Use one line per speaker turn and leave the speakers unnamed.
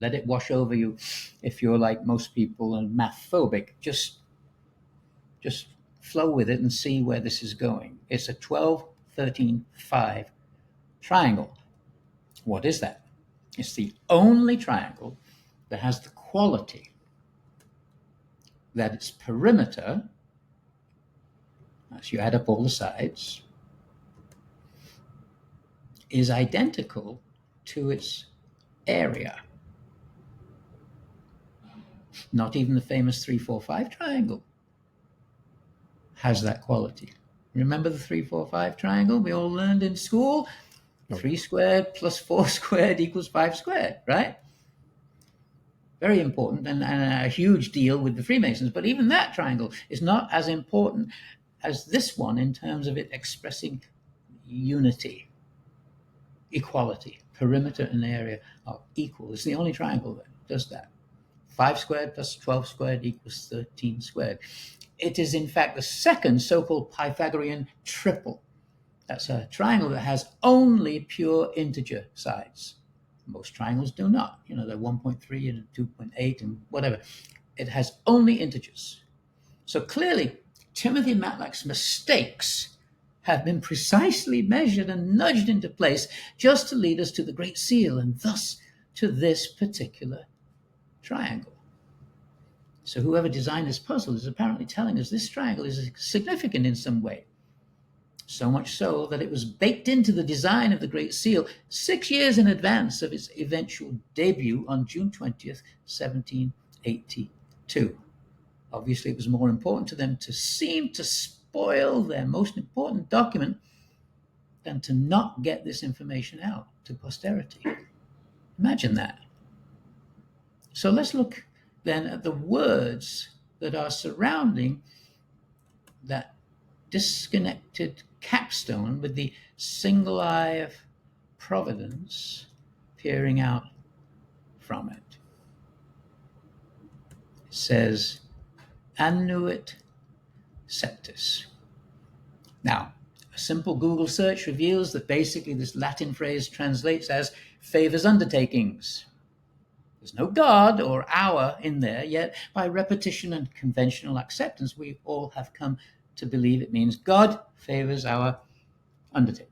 Let it wash over you if you're like most people and math-phobic. Just flow with it and see where this is going. It's a 12, 13, 5 triangle. What is that? It's the only triangle that has the quality that its perimeter, as you add up all the sides, is identical to its area. Not even the famous 3, 4, 5 triangle has that quality. Remember the 3, 4, 5 triangle we all learned in school? 3 squared plus 4 squared equals 5 squared, right? Very important and a huge deal with the Freemasons. But even that triangle is not as important as this one in terms of it expressing unity, equality. Perimeter and area are equal. It's the only triangle that does that. 5 squared plus 12 squared equals 13 squared. It is, in fact, the second so-called Pythagorean triple. That's a triangle that has only pure integer sides. Most triangles do not. They're 1.3 and 2.8 and whatever. It has only integers. So clearly, Timothy Matlack's mistakes have been precisely measured and nudged into place just to lead us to the Great Seal and thus to this particular triangle. So whoever designed this puzzle is apparently telling us this triangle is significant in some way. So much so that it was baked into the design of the Great Seal 6 years in advance of its eventual debut on June 20th, 1782. Obviously, it was more important to them to seem to spoil their most important document than to not get this information out to posterity. Imagine that. So let's look then at the words that are surrounding that disconnected capstone with the single eye of providence peering out from it. It says, annuit septis. Now, a simple Google search reveals that basically this Latin phrase translates as favors undertakings. There's no God or our in there, yet by repetition and conventional acceptance, we all have come to believe it means God favors our undertaking.